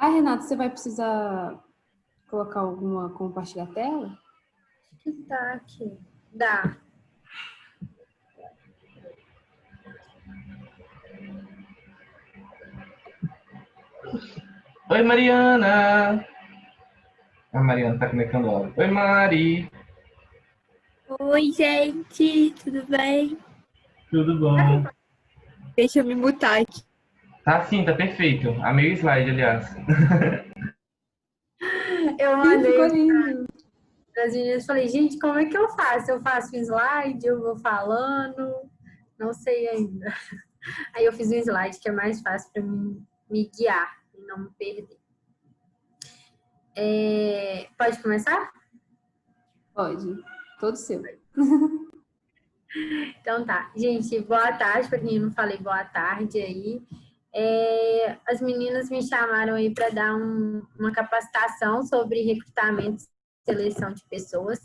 Ah, Renata, você vai precisar colocar alguma compartilhar a tela? Que tá aqui. Dá. Oi, Mariana! A Mariana tá conectando ela. Oi, Mari! Oi, gente, tudo bem? Tudo bom? Deixa eu me mutar aqui. Tá sim, tá perfeito. Amei o slide, aliás. Eu Sim, ficou mandei lindo. para as meninas, falei, gente, como é que eu faço? Eu faço um slide, eu vou falando, não sei ainda. Aí eu fiz um slide que é mais fácil para mim me guiar e não me perder. Pode começar? Pode. Todo seu. Então tá. Gente, boa tarde, para quem não falei boa tarde aí. As meninas me chamaram aí para dar uma capacitação sobre recrutamento e seleção de pessoas.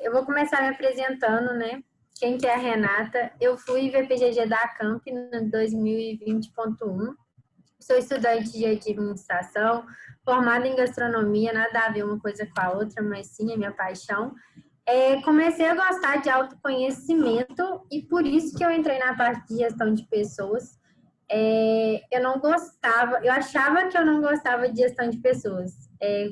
Eu vou começar me apresentando, né? Quem que é a Renata? Eu fui VPGG da Camp no 2020.1. Sou estudante de administração, formada em gastronomia, nada a ver uma coisa com a outra, mas sim é minha paixão. Comecei a gostar de autoconhecimento e por isso que eu entrei na parte de gestão de pessoas. Eu não gostava, eu achava que eu não gostava de gestão de pessoas.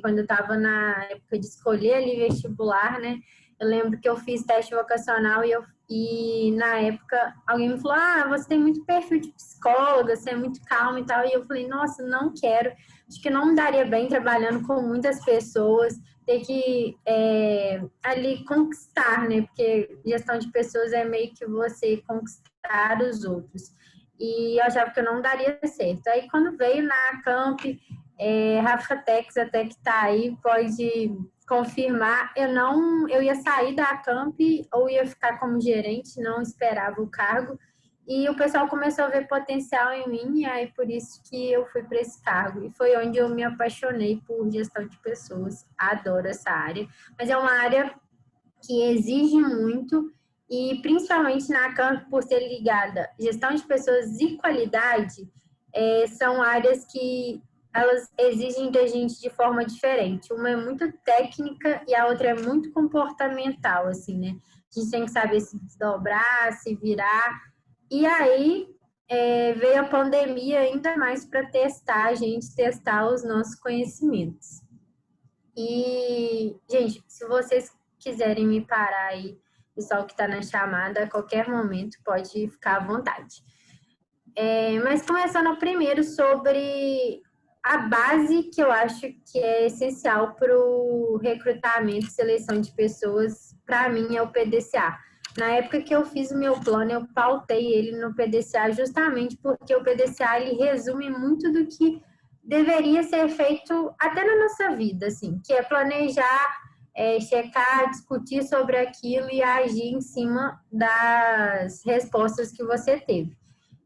Quando eu estava na época de escolher ali vestibular, né? Eu lembro que eu fiz teste vocacional e na época alguém me falou: ah, você tem muito perfil de psicóloga, você é muito calma e tal. E eu falei: nossa, não quero. Acho que não me daria bem trabalhando com muitas pessoas, ter que ali conquistar, né? Porque gestão de pessoas é meio que você conquistar os outros. E eu achava que eu não daria certo. Aí quando veio na Camp, Rafa Tex até que tá aí, pode confirmar, eu ia sair da Camp ou ia ficar como gerente, não esperava o cargo. E o pessoal começou a ver potencial em mim, e aí por isso que eu fui para esse cargo. E foi onde eu me apaixonei por gestão de pessoas. Adoro essa área. Mas é uma área que exige muito e principalmente na Camp, por ser ligada gestão de pessoas e qualidade, são áreas que elas exigem da gente de forma diferente. Uma é muito técnica e a outra é muito comportamental, assim, né? A gente tem que saber se desdobrar, se virar. E aí veio a pandemia ainda mais para testar a gente, testar os nossos conhecimentos. E, gente, se vocês quiserem me parar aí, pessoal que está na chamada, a qualquer momento pode ficar à vontade. Mas começando primeiro sobre a base que eu acho que é essencial para o recrutamento e seleção de pessoas, para mim é o PDCA. Na época que eu fiz o meu plano, eu pautei ele no PDCA justamente porque o PDCA ele resume muito do que deveria ser feito até na nossa vida, assim, que é planejar, checar, discutir sobre aquilo e agir em cima das respostas que você teve.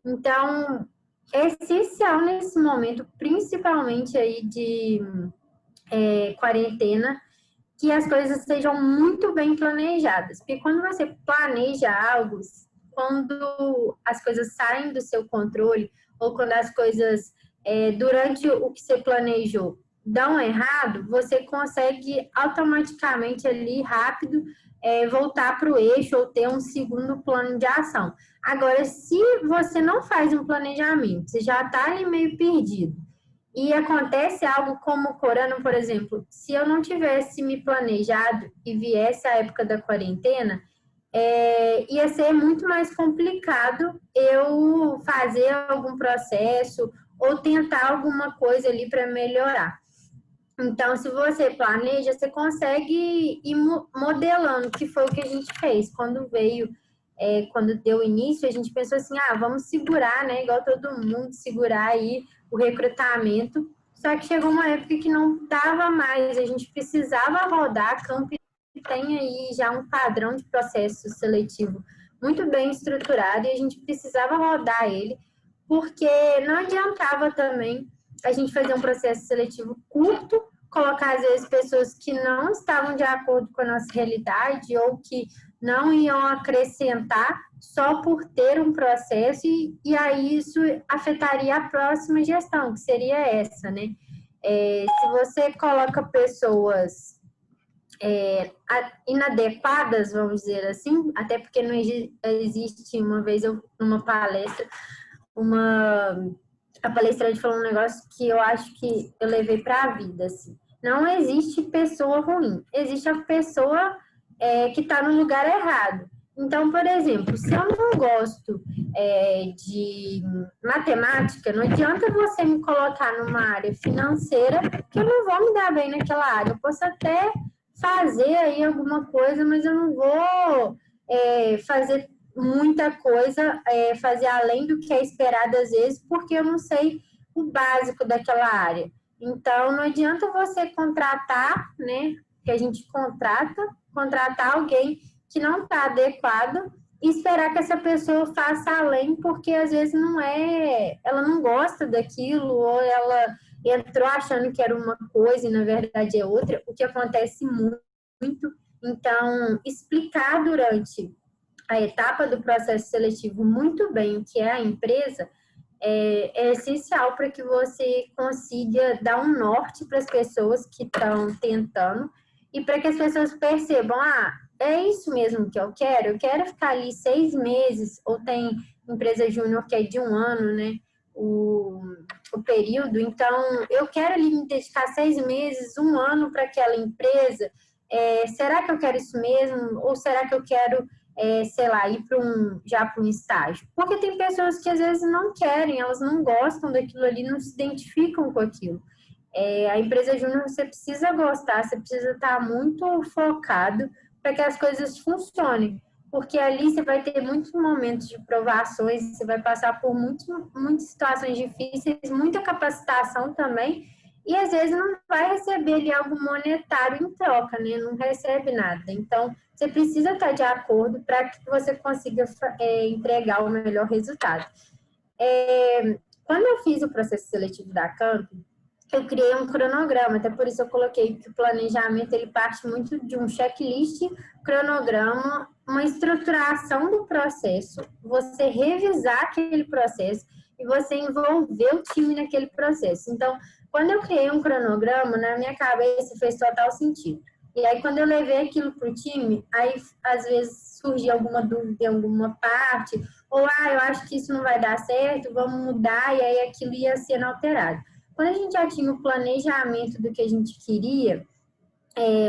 Então, é essencial nesse momento, principalmente aí de quarentena, que as coisas sejam muito bem planejadas. Porque quando você planeja algo, quando as coisas saem do seu controle, ou quando as coisas, durante o que você planejou, dão errado, você consegue automaticamente ali, rápido, voltar para o eixo ou ter um segundo plano de ação. Agora, se você não faz um planejamento, você já está ali meio perdido, e acontece algo como o corona, por exemplo, se eu não tivesse me planejado e viesse a época da quarentena, ia ser muito mais complicado eu fazer algum processo ou tentar alguma coisa ali para melhorar. Então, se você planeja, você consegue ir modelando, que foi o que a gente fez. Quando veio, quando deu início, a gente pensou assim, vamos segurar, né? Igual todo mundo, segurar aí o recrutamento. Só que chegou uma época que não dava mais, a gente precisava rodar. A Camp tem aí já um padrão de processo seletivo muito bem estruturado e a gente precisava rodar ele, porque não adiantava também a gente fazer um processo seletivo curto, colocar às vezes pessoas que não estavam de acordo com a nossa realidade ou que não iam acrescentar só por ter um processo, e aí isso afetaria a próxima gestão, que seria essa, né? Se você coloca pessoas inadequadas, vamos dizer assim, até porque não existe, uma vez eu, numa palestra, a palestrante falou um negócio que eu acho que eu levei para a vida, assim. Não existe pessoa ruim, existe a pessoa que está no lugar errado. Então, por exemplo, se eu não gosto de matemática, não adianta você me colocar numa área financeira, que eu não vou me dar bem naquela área. Eu posso até fazer aí alguma coisa, mas eu não vou fazer muita coisa, fazer além do que é esperado às vezes, porque eu não sei o básico daquela área. Então, não adianta você contratar, né, que a gente contratar alguém que não está adequado e esperar que essa pessoa faça além, porque às vezes ela não gosta daquilo, ou ela entrou achando que era uma coisa e na verdade é outra, o que acontece muito. Então, explicar durante a etapa do processo seletivo muito bem o que é a empresa é essencial para que você consiga dar um norte para as pessoas que estão tentando e para que as pessoas percebam, é isso mesmo que eu quero ficar ali 6 meses, ou tem empresa júnior que é de 1 ano, né, o período, então eu quero ali me dedicar 6 meses, 1 ano para aquela empresa, será que eu quero isso mesmo, ou será que eu quero sei lá, ir já para um estágio? Porque tem pessoas que às vezes não querem, elas não gostam daquilo ali, não se identificam com aquilo. A empresa júnior você precisa gostar, você precisa estar muito focado para que as coisas funcionem, porque ali você vai ter muitos momentos de provações, você vai passar por muitas situações difíceis, muita capacitação também, e às vezes não vai receber ali algo monetário em troca, né? Não recebe nada. Então, você precisa estar de acordo para que você consiga entregar o melhor resultado. Quando eu fiz o processo seletivo da Camp, eu criei um cronograma, até por isso eu coloquei que o planejamento ele parte muito de um checklist, cronograma, uma estruturação do processo, você revisar aquele processo e você envolver o time naquele processo. Então, quando eu criei um cronograma, na minha cabeça fez total sentido. E aí, quando eu levei aquilo para o time, aí às vezes surgia alguma dúvida em alguma parte, ou eu acho que isso não vai dar certo, vamos mudar, e aí aquilo ia sendo alterado. Quando a gente já tinha o planejamento do que a gente queria,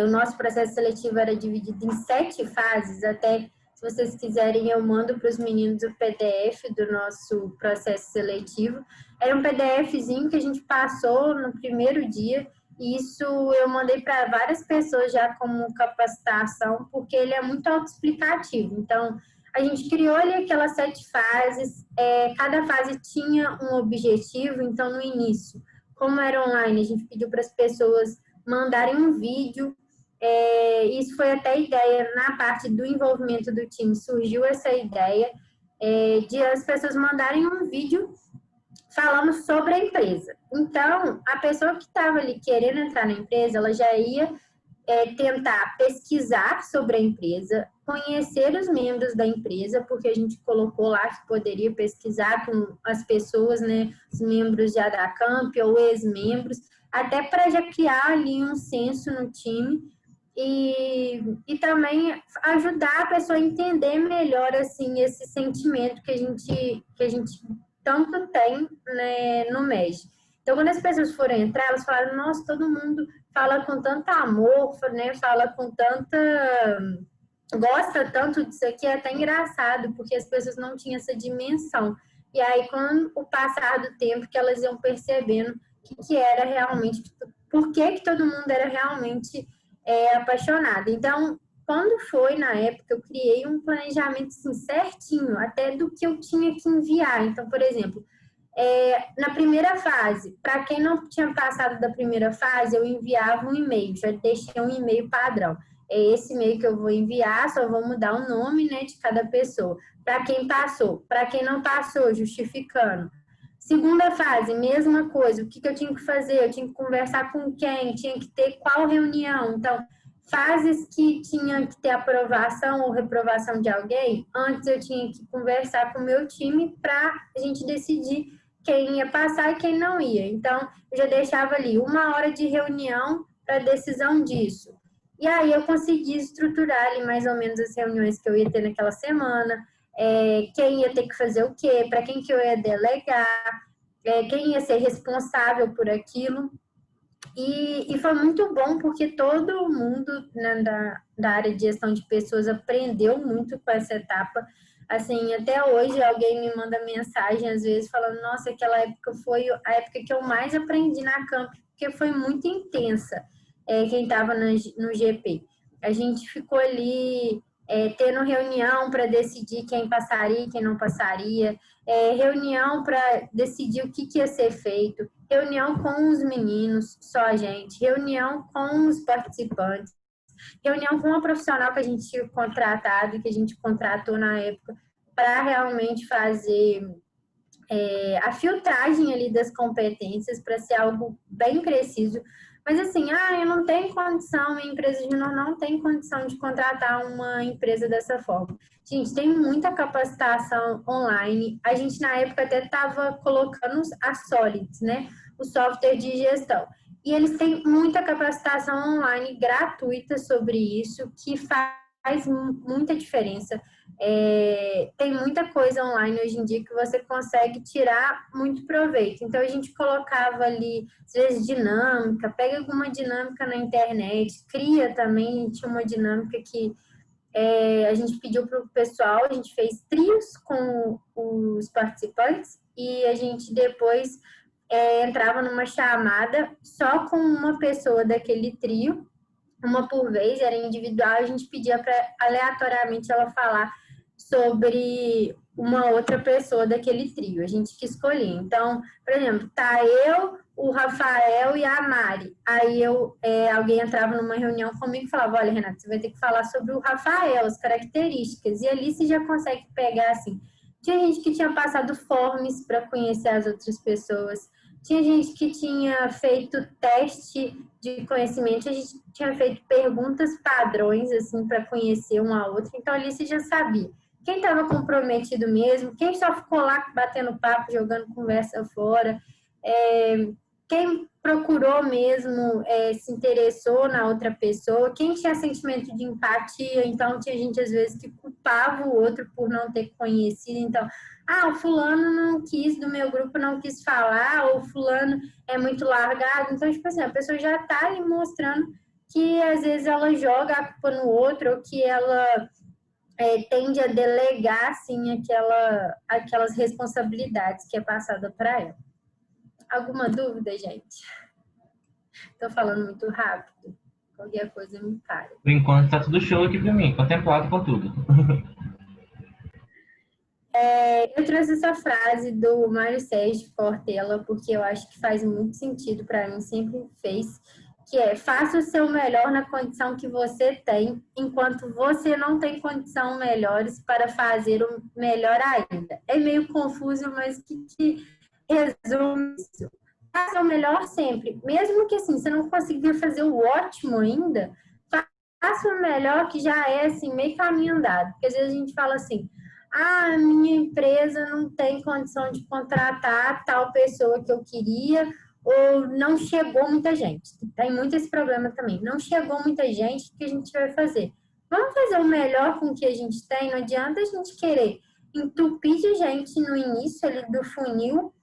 o nosso processo seletivo era dividido em 7 fases, até se vocês quiserem eu mando para os meninos o PDF do nosso processo seletivo. Era um PDFzinho que a gente passou no primeiro dia, e isso eu mandei para várias pessoas já como capacitação, porque ele é muito autoexplicativo. Então, a gente criou ali aquelas 7 fases, cada fase tinha um objetivo. Então, no início, como era online, a gente pediu para as pessoas mandarem um vídeo. Isso foi até ideia na parte do envolvimento do time, surgiu essa ideia de as pessoas mandarem um vídeo falando sobre a empresa. Então, a pessoa que estava ali querendo entrar na empresa, ela já ia tentar pesquisar sobre a empresa, conhecer os membros da empresa, porque a gente colocou lá que poderia pesquisar com as pessoas, né, os membros já da Camp ou ex-membros, até para já criar ali um senso no time e também ajudar a pessoa a entender melhor, assim, esse sentimento que a gente tanto tem, né, no MEG. Então, quando as pessoas foram entrar, elas falaram, nossa, todo mundo fala com tanto amor, né, fala com gosta tanto disso aqui, é até engraçado, porque as pessoas não tinham essa dimensão. E aí, com o passar do tempo, que elas iam percebendo que era realmente, por que todo mundo era realmente apaixonado. Então, quando foi na época, eu criei um planejamento assim, certinho, até do que eu tinha que enviar. Então, por exemplo, na primeira fase, para quem não tinha passado da primeira fase, eu enviava um e-mail, já deixei um e-mail padrão. É esse e-mail que eu vou enviar, só vou mudar o nome, né, de cada pessoa. Para quem passou, para quem não passou, justificando. Segunda fase, mesma coisa. O que eu tinha que fazer? Eu tinha que conversar com quem? Tinha que ter qual reunião? Então, fases que tinha que ter aprovação ou reprovação de alguém, antes eu tinha que conversar com o meu time para a gente decidir quem ia passar e quem não ia. Então, eu já deixava ali 1 hora de reunião para decisão disso. E aí eu consegui estruturar ali mais ou menos as reuniões que eu ia ter naquela semana, quem ia ter que fazer o quê, para quem que eu ia delegar, quem ia ser responsável por aquilo. E foi muito bom porque todo mundo, né, da área de gestão de pessoas aprendeu muito com essa etapa. Assim, até hoje alguém me manda mensagem às vezes falando, nossa, aquela época foi a época que eu mais aprendi na Camp, porque foi muito intensa, quem estava no GP. A gente ficou ali tendo reunião para decidir quem passaria e quem não passaria, reunião para decidir o que ia ser feito, reunião com os meninos, só a gente, reunião com os participantes, reunião com uma profissional que a gente tinha contratado, que a gente contratou na época, para realmente fazer a filtragem ali das competências, para ser algo bem preciso. Mas assim, eu não tenho condição, minha empresa júnior não tem condição de contratar uma empresa dessa forma. Gente, tem muita capacitação online. A gente, na época, até estava colocando a Solids, né? O software de gestão. E eles têm muita capacitação online gratuita sobre isso, que faz muita diferença. Tem muita coisa online hoje em dia que você consegue tirar muito proveito. Então, a gente colocava ali, às vezes, dinâmica, pega alguma dinâmica na internet, cria também, tinha uma dinâmica que a gente pediu para o pessoal, a gente fez trios com os participantes e a gente depois entrava numa chamada só com uma pessoa daquele trio, uma por vez, era individual, a gente pedia para aleatoriamente ela falar sobre uma outra pessoa daquele trio, a gente que escolher. Então, por exemplo, tá eu, o Rafael e a Mari. Aí alguém entrava numa reunião comigo e falava, olha, Renata, você vai ter que falar sobre o Rafael, as características. E ali você já consegue pegar, assim, tinha gente que tinha passado forms para conhecer as outras pessoas, tinha gente que tinha feito teste de conhecimento, a gente tinha feito perguntas padrões, assim, para conhecer um ao outro. Então, ali você já sabia quem estava comprometido mesmo, quem só ficou lá batendo papo, jogando conversa fora, quem procurou mesmo, se interessou na outra pessoa, quem tinha sentimento de empatia. Então, tinha gente, às vezes, que culpava o outro por não ter conhecido. Então, o fulano não quis, do meu grupo não quis falar, ou fulano é muito largado. Então, tipo assim, a pessoa já está ali mostrando que, às vezes, ela joga a culpa no outro, ou que ela tende a delegar, assim, aquelas responsabilidades que é passada para ela. Alguma dúvida, gente? Estou falando muito rápido. Qualquer coisa me para. Por enquanto, está tudo show aqui para mim, contemplado com tudo. Eu trouxe essa frase do Mário Sérgio Cortella, porque eu acho que faz muito sentido para mim, sempre fez, que é: faça o seu melhor na condição que você tem, enquanto você não tem condição melhores para fazer o melhor ainda. É meio confuso, mas que resume isso. Faça o melhor sempre. Mesmo que assim, você não conseguir fazer o ótimo ainda, faça o melhor, que já é assim, meio caminho andado. Porque às vezes a gente fala assim, minha empresa não tem condição de contratar tal pessoa que eu queria, ou não chegou muita gente. Tem muito esse problema também. Não chegou muita gente, o que a gente vai fazer? Vamos fazer o melhor com o que a gente tem. Não adianta a gente querer entupir de gente no início ali do funil,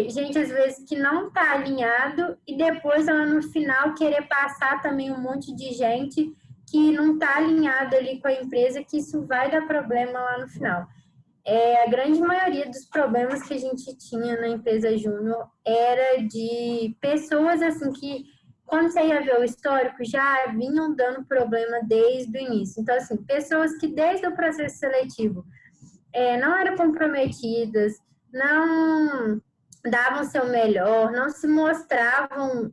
gente às vezes que não está alinhado, e depois ela no final querer passar também um monte de gente que não está alinhado ali com a empresa, que isso vai dar problema lá no final. A grande maioria dos problemas que a gente tinha na empresa júnior era de pessoas assim que, quando você ia ver o histórico, já vinham dando problema desde o início. Então, assim, pessoas que desde o processo seletivo não eram comprometidas, não davam seu melhor, não se mostravam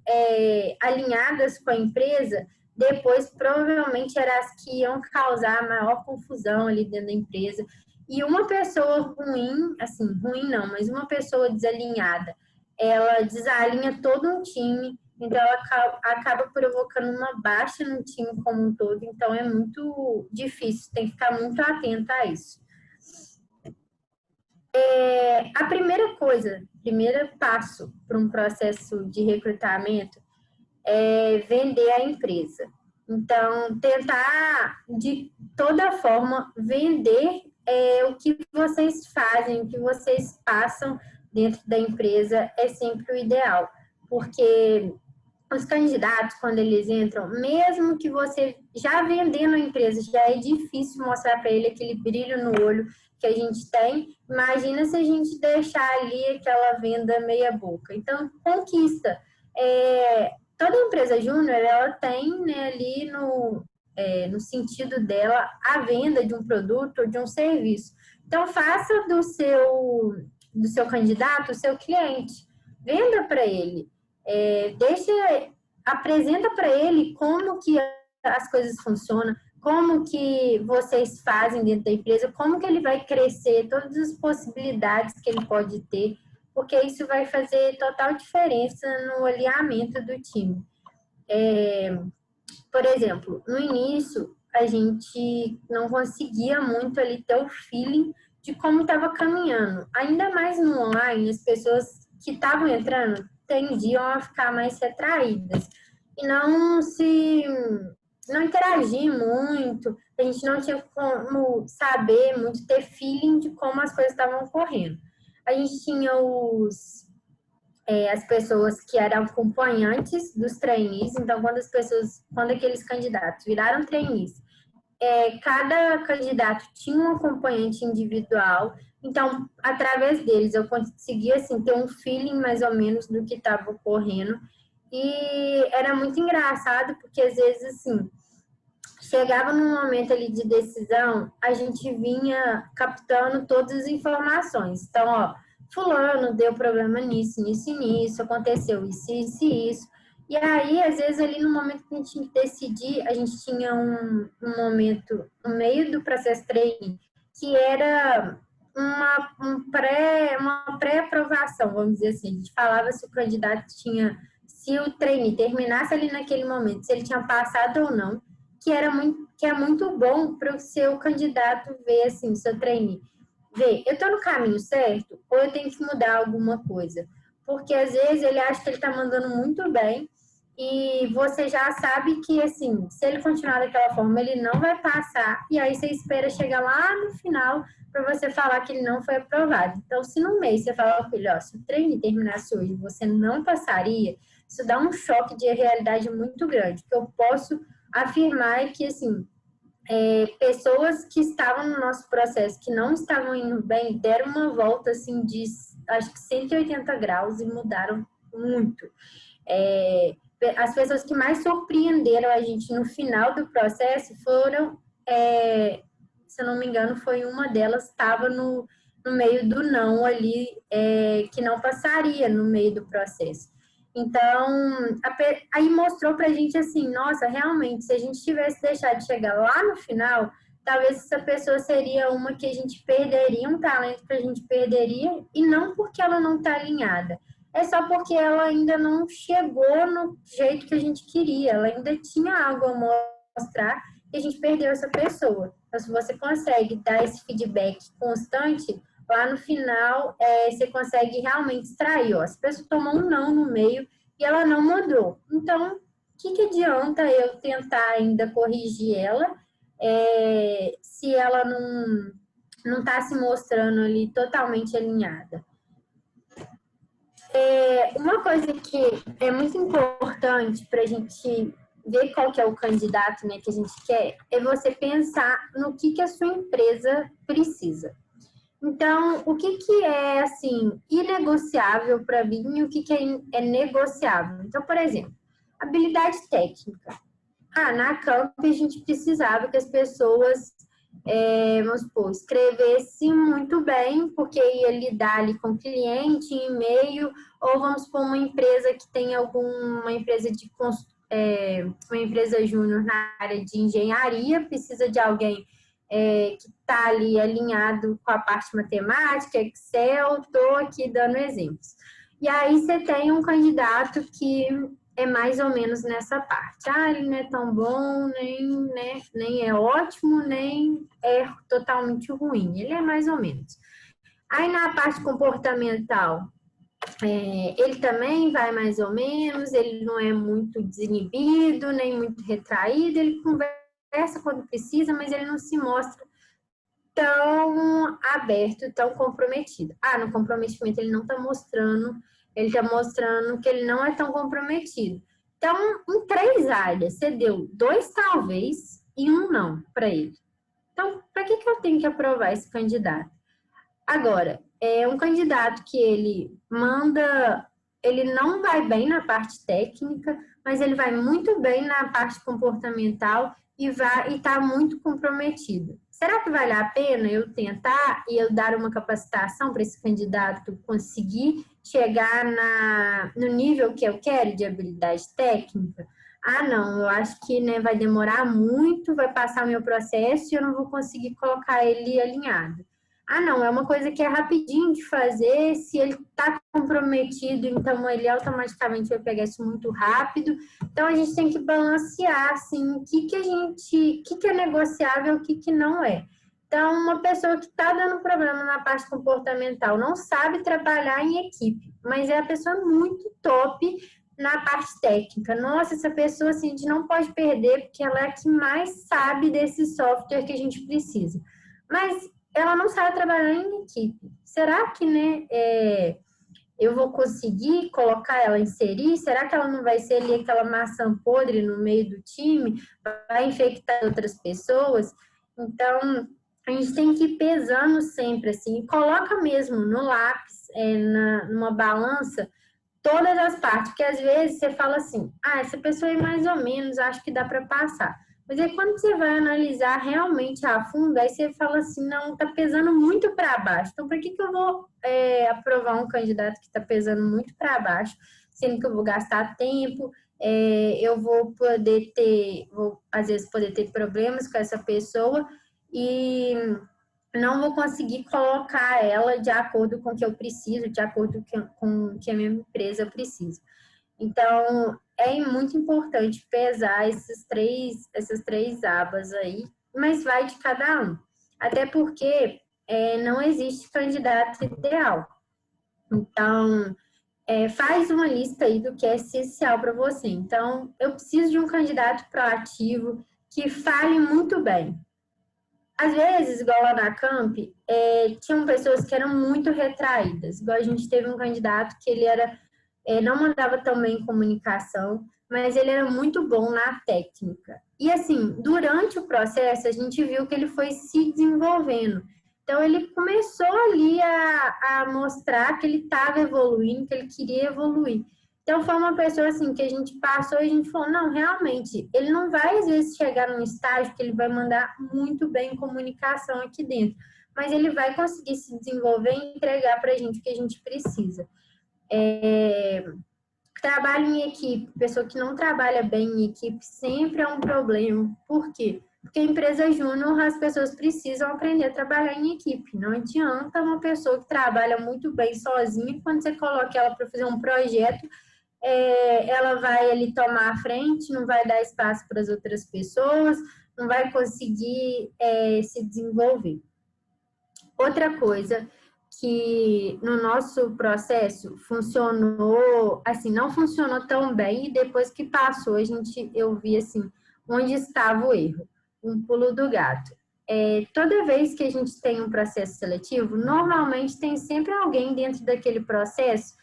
alinhadas com a empresa, depois provavelmente eram as que iam causar a maior confusão ali dentro da empresa. E uma pessoa ruim, assim, ruim não, mas uma pessoa desalinhada, ela desalinha todo um time, então ela acaba provocando uma baixa no time como um todo, então é muito difícil, tem que ficar muito atenta a isso. A primeira coisa, primeiro passo para um processo de recrutamento é vender a empresa. Então, tentar de toda forma vender o que vocês fazem, o que vocês passam dentro da empresa é sempre o ideal, porque os candidatos, quando eles entram, mesmo que você já vendendo a empresa, já é difícil mostrar para ele aquele brilho no olho que a gente tem. Imagina se a gente deixar ali aquela venda meia boca. Então, conquista. Toda empresa júnior, ela tem, né, ali no sentido dela a venda de um produto ou de um serviço. Então, faça do seu candidato o seu cliente. Venda para ele. Apresenta para ele como que as coisas funcionam, como que vocês fazem dentro da empresa, como que ele vai crescer, todas as possibilidades que ele pode ter, porque isso vai fazer total diferença no alinhamento do time. Por exemplo, no início, a gente não conseguia muito ali ter o feeling de como estava caminhando. Ainda mais no online, as pessoas que estavam entrando tendiam a ficar mais retraídas e não interagir muito, a gente não tinha como saber muito, ter feeling de como as coisas estavam ocorrendo. A gente tinha as pessoas que eram acompanhantes dos trainees, então quando aqueles candidatos viraram trainees, cada candidato tinha um acompanhante individual, então, através deles, eu conseguia, assim, ter um feeling mais ou menos do que estava ocorrendo. E era muito engraçado, porque às vezes, assim, chegava num momento ali de decisão, a gente vinha captando todas as informações. Então, ó, fulano deu problema nisso, nisso e nisso, aconteceu isso, isso e isso. E aí, às vezes, ali no momento que a gente tinha que decidir, a gente tinha um momento no meio do processo training, que era uma pré-aprovação, vamos dizer assim. A gente falava se o candidato tinha, se o trainee terminasse ali naquele momento, se ele tinha passado ou não, que é muito bom para o seu candidato ver, assim, o seu trainee. Ver, eu estou no caminho certo ou eu tenho que mudar alguma coisa? Porque às vezes ele acha que ele está mandando muito bem e você já sabe que, assim, se ele continuar daquela forma, ele não vai passar e aí você espera chegar lá no final para você falar que ele não foi aprovado. Então, se no mês você fala com ele, ó, se o treino terminasse hoje você não passaria, isso dá um choque de realidade muito grande, que eu posso afirmar que, assim, pessoas que estavam no nosso processo, que não estavam indo bem, deram uma volta, assim, de, acho que 180 graus e mudaram muito. As pessoas que mais surpreenderam a gente no final do processo foram, se eu não me engano, foi uma delas, estava no meio do não ali, que não passaria no meio do processo. Então, aí mostrou pra gente assim, nossa, realmente, se a gente tivesse deixado de chegar lá no final, talvez essa pessoa seria uma que a gente perderia, um talento que a gente perderia, e não porque ela não está alinhada, é só porque ela ainda não chegou no jeito que a gente queria, ela ainda tinha algo a mostrar e a gente perdeu essa pessoa. Então, se você consegue dar esse feedback constante, lá no final, você consegue realmente extrair, ó, essa pessoa tomou um não no meio e ela não mudou. Então, o que adianta eu tentar ainda corrigir ela se ela não está se mostrando ali totalmente alinhada? Uma coisa que é muito importante para a gente ver qual que é o candidato, né, que a gente quer, é você pensar no que a sua empresa precisa. Então, o que é, assim, inegociável para mim e o que é negociável? Então, por exemplo, habilidade técnica. Na Camp a gente precisava que as pessoas, vamos supor, escrevessem muito bem, porque ia lidar ali com cliente, e-mail, ou vamos supor uma empresa que tem uma empresa uma empresa júnior na área de engenharia, precisa de alguém que está ali alinhado com a parte matemática, Excel, estou aqui dando exemplos. E aí você tem um candidato que é mais ou menos nessa parte. Ah, ele não é tão bom, nem é ótimo, nem é totalmente ruim. Ele é mais ou menos. Aí na parte comportamental, ele também vai mais ou menos, ele não é muito desinibido, nem muito retraído, ele conversa quando precisa, mas ele não se mostra tão aberto, tão comprometido. Ah, no comprometimento ele não está mostrando, ele está mostrando que ele não é tão comprometido. Então, em 3 áreas, você deu 2 talvez e 1 não para ele. Então, para que eu tenho que aprovar esse candidato? Agora, é um candidato que ele não vai bem na parte técnica, mas ele vai muito bem na parte comportamental e está muito comprometido. Será que vale a pena eu tentar e eu dar uma capacitação para esse candidato conseguir chegar no nível que eu quero de habilidade técnica? Ah, não, eu acho que vai demorar muito, vai passar o meu processo e eu não vou conseguir colocar ele alinhado. Ah, não, é uma coisa que é rapidinho de fazer, se ele está comprometido, então ele automaticamente vai pegar isso muito rápido. Então, a gente tem que balancear, assim, o que é negociável e o que não é. Então, uma pessoa que está dando problema na parte comportamental não sabe trabalhar em equipe, mas é a pessoa muito top na parte técnica. Nossa, essa pessoa, assim, a gente não pode perder, porque ela é a que mais sabe desse software que a gente precisa. Mas ela não sabe trabalhar em equipe. Será que, eu vou conseguir colocar ela, inserir? Será que ela não vai ser ali aquela maçã podre no meio do time? Vai infectar outras pessoas? Então, a gente tem que ir pesando sempre, assim, coloca mesmo no lápis, numa balança, todas as partes, porque às vezes você fala assim, essa pessoa é mais ou menos, acho que dá para passar. Mas aí quando você vai analisar realmente a fundo, aí você fala assim, não, tá pesando muito para baixo. Então, para que eu vou aprovar um candidato que está pesando muito para baixo, sendo que eu vou gastar tempo, eu vou às vezes poder ter problemas com essa pessoa e não vou conseguir colocar ela de acordo com o que eu preciso, de acordo com o que a minha empresa precisa. Então, é muito importante pesar essas três abas aí, mas vai de cada um. Até porque não existe candidato ideal. Então, faz uma lista aí do que é essencial para você. Então, eu preciso de um candidato proativo que fale muito bem. Às vezes, igual lá na Camp, tinham pessoas que eram muito retraídas. Igual a gente teve um candidato que ele não mandava tão bem em comunicação, mas ele era muito bom na técnica. E assim, durante o processo, a gente viu que ele foi se desenvolvendo. Então, ele começou ali a mostrar que ele estava evoluindo, que ele queria evoluir. Então, foi uma pessoa assim que a gente passou e a gente falou, não, realmente, ele não vai às vezes chegar num estágio que ele vai mandar muito bem em comunicação aqui dentro, mas ele vai conseguir se desenvolver e entregar para a gente o que a gente precisa. Trabalho em equipe, pessoa que não trabalha bem em equipe sempre é um problema. Por quê? Porque a empresa júnior, as pessoas precisam aprender a trabalhar em equipe. Não adianta uma pessoa que trabalha muito bem sozinha, quando você coloca ela para fazer um projeto, ela vai ali tomar a frente, não vai dar espaço para as outras pessoas, não vai conseguir se desenvolver. Outra coisa que no nosso processo funcionou, assim, não funcionou tão bem, e depois que passou, eu vi, assim, onde estava o erro, um pulo do gato. Toda vez que a gente tem um processo seletivo, normalmente tem sempre alguém dentro daquele processo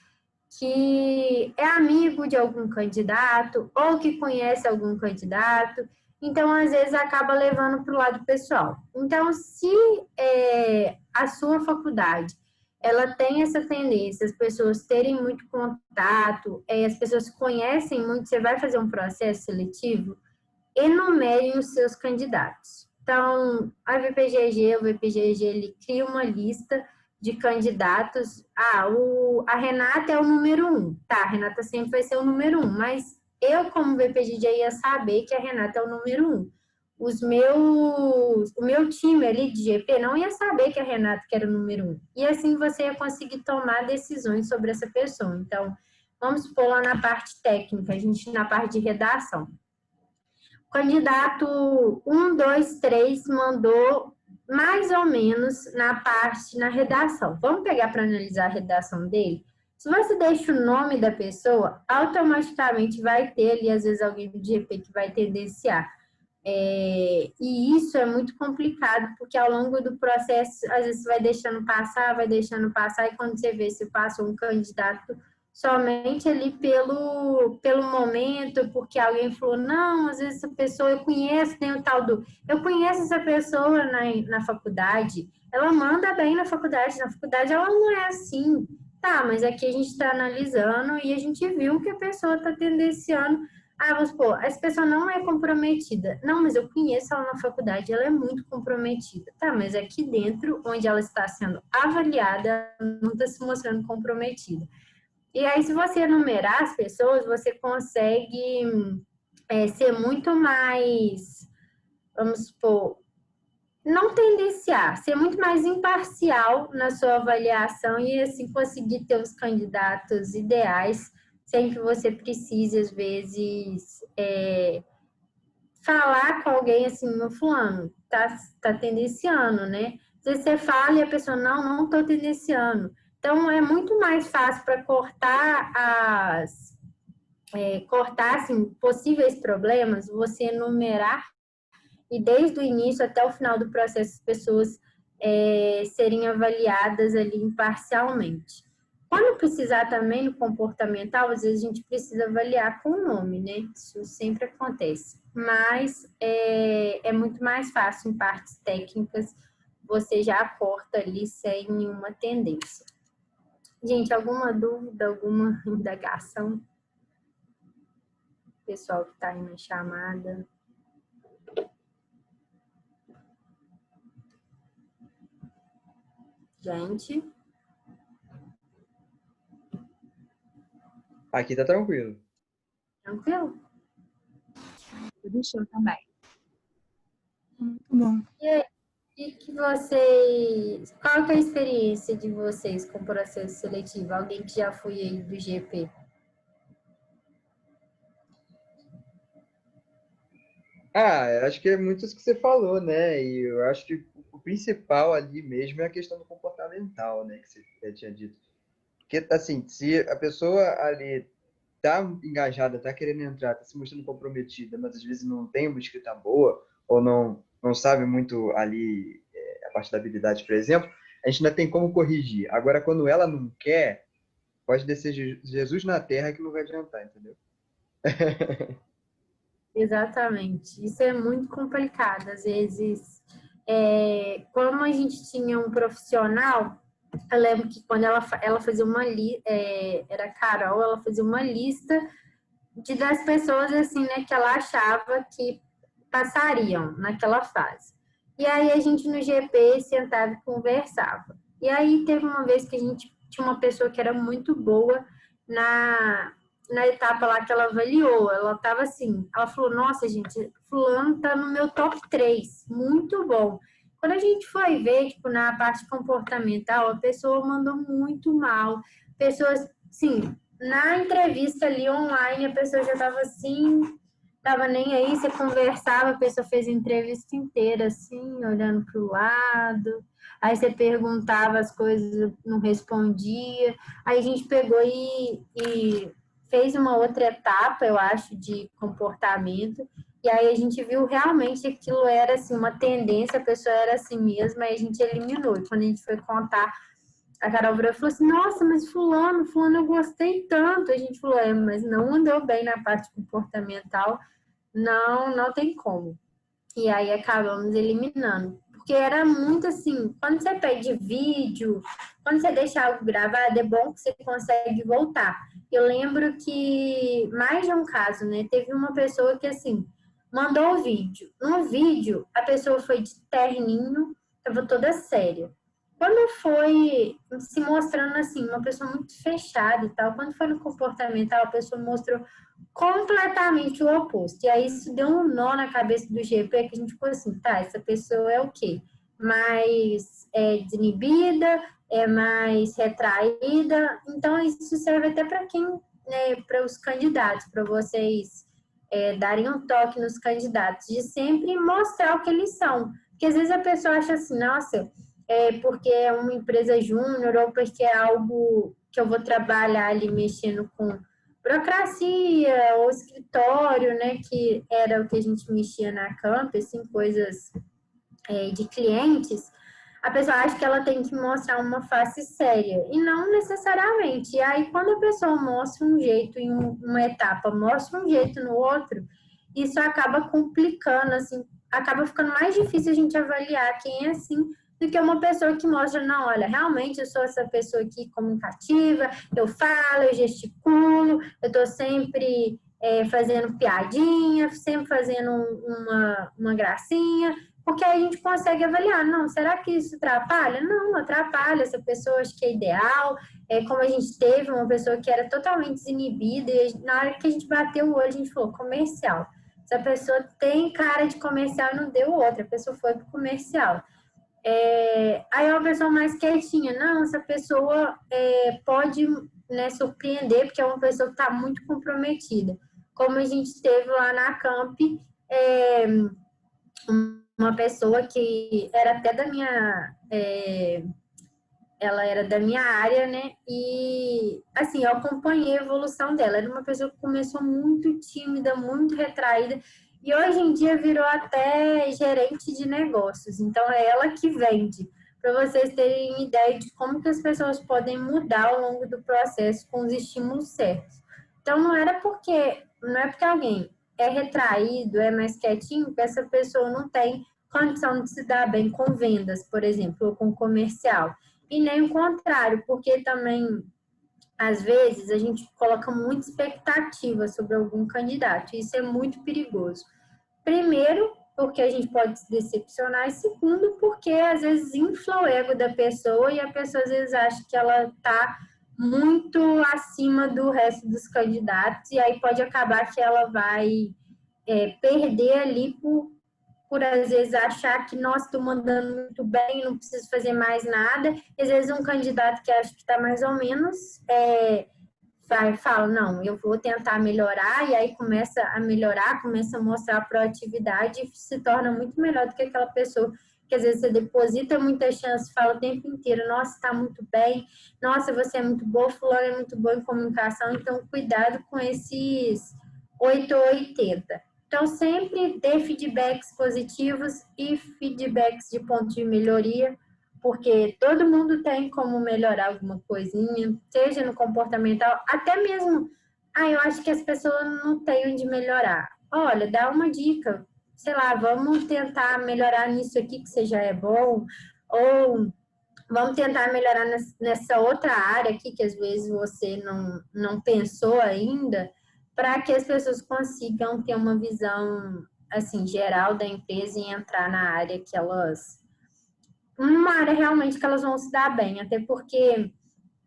que é amigo de algum candidato ou que conhece algum candidato, então às vezes acaba levando para o lado pessoal. Então, se a sua faculdade ela tem essa tendência, as pessoas terem muito contato, as pessoas conhecem muito, você vai fazer um processo seletivo, enumerem os seus candidatos. Então, o VPGG, ele cria uma lista de candidatos. A Renata é o número 1. Tá, a Renata sempre vai ser o número 1, mas eu, como VPGG, ia saber que a Renata é o número 1. O meu time ali de GP não ia saber que a Renata que era o número 1. E assim você ia conseguir tomar decisões sobre essa pessoa. Então, Vamos supor lá na parte técnica, a gente na parte de redação. O candidato 1, 2, 3 mandou mais ou menos na redação. Vamos pegar para analisar a redação dele? Se você deixa o nome da pessoa, automaticamente vai ter ali, às vezes, alguém do GP que vai tendenciar. E isso é muito complicado, porque ao longo do processo, às vezes, você vai deixando passar, e quando você vê se passou um candidato somente ali pelo momento, porque alguém falou, não, às vezes essa pessoa eu conheço, tem o tal do... Eu conheço essa pessoa na faculdade, ela manda bem na faculdade ela não é assim. Tá, mas aqui a gente está analisando e a gente viu que a pessoa está tendenciando. Vamos supor, essa pessoa não é comprometida. Não, mas eu conheço ela na faculdade, ela é muito comprometida. Tá, mas aqui dentro, onde ela está sendo avaliada, ela não está se mostrando comprometida. E aí, se você enumerar as pessoas, você consegue ser muito mais, vamos supor, não tendenciar, ser muito mais imparcial na sua avaliação e assim conseguir ter os candidatos ideais, sem que você precise, às vezes, falar com alguém assim, meu fulano, tá tendenciando, né? Às vezes você fala e a pessoa, não tô tendenciando. Então, é muito mais fácil para cortar assim, possíveis problemas, você enumerar e desde o início até o final do processo as pessoas serem avaliadas ali imparcialmente. Quando precisar também no comportamental, às vezes a gente precisa avaliar com o nome, né? Isso sempre acontece. Mas é muito mais fácil em partes técnicas, você já corta ali sem nenhuma tendência. Gente, alguma dúvida, alguma indagação? Pessoal que está aí na chamada. Gente. Aqui tá tranquilo. Tranquilo? Tudo show também. Muito bom. E aí, qual que é a experiência de vocês com o processo seletivo? Alguém que já foi aí do GP? Eu acho que é muito isso que você falou, né? E eu acho que o principal ali mesmo é a questão do comportamental, né? Que você tinha dito. Porque, assim, se a pessoa ali tá engajada, tá querendo entrar, tá se mostrando comprometida, mas às vezes não tem uma escrita boa, ou não sabe muito ali a parte da habilidade, por exemplo, a gente ainda tem como corrigir. Agora, quando ela não quer, pode descer Jesus na terra que não vai adiantar, entendeu? Exatamente. Isso é muito complicado. Às vezes, como a gente tinha um profissional, eu lembro que quando ela fazia uma lista, era a Carol, ela fazia uma lista das pessoas assim, né, que ela achava que passariam naquela fase. E aí a gente no GP sentava e conversava. E aí teve uma vez que a gente tinha uma pessoa que era muito boa na etapa lá que ela avaliou. Ela estava assim, ela falou, nossa, gente, fulano tá no meu top 3, muito bom. Quando a gente foi ver, tipo, na parte comportamental, a pessoa mandou muito mal. Pessoas, sim, na entrevista ali online, a pessoa já estava assim, tava nem aí, você conversava, a pessoa fez a entrevista inteira, assim, olhando para o lado. Aí você perguntava as coisas, não respondia. Aí a gente pegou e fez uma outra etapa, eu acho, de comportamento. E aí a gente viu realmente que aquilo era, assim, uma tendência, a pessoa era assim mesmo, aí a gente eliminou. E quando a gente foi contar, a Carol virou e falou assim, nossa, mas fulano eu gostei tanto. A gente falou, mas não andou bem na parte comportamental, não tem como. E aí acabamos eliminando. Porque era muito assim, quando você pede vídeo, quando você deixa algo gravado, é bom que você consegue voltar. Eu lembro que, mais de um caso, né, teve uma pessoa que, assim, mandou o vídeo. No vídeo, a pessoa foi de terninho, estava toda séria. Quando foi se mostrando, assim, uma pessoa muito fechada e tal, quando foi no comportamental, a pessoa mostrou completamente o oposto. E aí isso deu um nó na cabeça do GP, que a gente ficou assim, tá, essa pessoa é o quê? Mais desinibida, é mais retraída. Então, isso serve até para quem né, para os candidatos, para vocês darem um toque nos candidatos, de sempre mostrar o que eles são. Porque às vezes a pessoa acha assim, nossa, porque é uma empresa júnior ou porque é algo que eu vou trabalhar ali mexendo com burocracia ou escritório, né, que era o que a gente mexia na Camp, assim, coisas de clientes, a pessoa acha que ela tem que mostrar uma face séria, e não necessariamente. E aí, quando a pessoa mostra um jeito em uma etapa, mostra um jeito no outro, isso acaba complicando, assim, acaba ficando mais difícil a gente avaliar quem é assim, do que uma pessoa que mostra, não, olha, realmente eu sou essa pessoa aqui comunicativa, eu falo, eu gesticulo, eu tô sempre fazendo piadinha, sempre fazendo uma gracinha, porque aí a gente consegue avaliar, não, será que isso atrapalha? Não, não atrapalha, essa pessoa acho que é ideal, como a gente teve uma pessoa que era totalmente desinibida, e na hora que a gente bateu o olho, a gente falou, comercial. Se a pessoa tem cara de comercial, não deu outra, a pessoa foi pro comercial. Aí é uma pessoa mais quietinha, não, essa pessoa pode, né, surpreender, porque é uma pessoa que está muito comprometida. Como a gente teve lá na Camp, uma pessoa que era até da minha, ela era da minha área, né, e assim, eu acompanhei a evolução dela, era uma pessoa que começou muito tímida, muito retraída, e hoje em dia virou até gerente de negócios, então é ela que vende, para vocês terem ideia de como que as pessoas podem mudar ao longo do processo com os estímulos certos. Então não é porque alguém é retraído, é mais quietinho, que essa pessoa não tem condição de se dar bem com vendas, por exemplo, ou com comercial. E nem o contrário, porque também, às vezes, a gente coloca muita expectativa sobre algum candidato, e isso é muito perigoso. Primeiro, porque a gente pode se decepcionar, e segundo, porque às vezes infla o ego da pessoa, e a pessoa às vezes acha que ela está muito acima do resto dos candidatos, e aí pode acabar que ela vai perder ali por às vezes achar que, nossa, estou mandando muito bem, não preciso fazer mais nada. Às vezes um candidato que acha que está mais ou menos fala, não, eu vou tentar melhorar, e aí começa a melhorar, começa a mostrar proatividade e se torna muito melhor do que aquela pessoa que às vezes você deposita muita chance, fala o tempo inteiro, nossa, está muito bem, nossa, você é muito boa, fulano é muito bom em comunicação, então cuidado com esses 8 ou 80. Então, sempre dê feedbacks positivos e feedbacks de ponto de melhoria, porque todo mundo tem como melhorar alguma coisinha, seja no comportamental, até mesmo, eu acho que as pessoas não têm onde melhorar. Olha, dá uma dica, sei lá, vamos tentar melhorar nisso aqui que você já é bom, ou vamos tentar melhorar nessa outra área aqui que às vezes você não pensou ainda, para que as pessoas consigam ter uma visão, assim, geral da empresa e entrar na área que elas... Uma área realmente que elas vão se dar bem, até porque,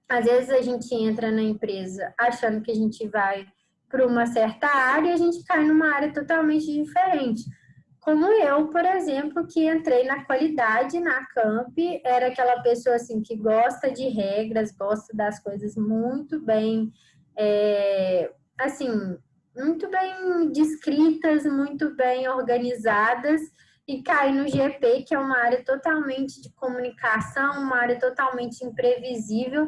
às vezes, a gente entra na empresa achando que a gente vai para uma certa área e a gente cai numa área totalmente diferente. Como eu, por exemplo, que entrei na qualidade na Camp, era aquela pessoa, assim, que gosta de regras, gosta das coisas muito bem... assim, muito bem descritas, muito bem organizadas, e cair no GP, que é uma área totalmente de comunicação, uma área totalmente imprevisível,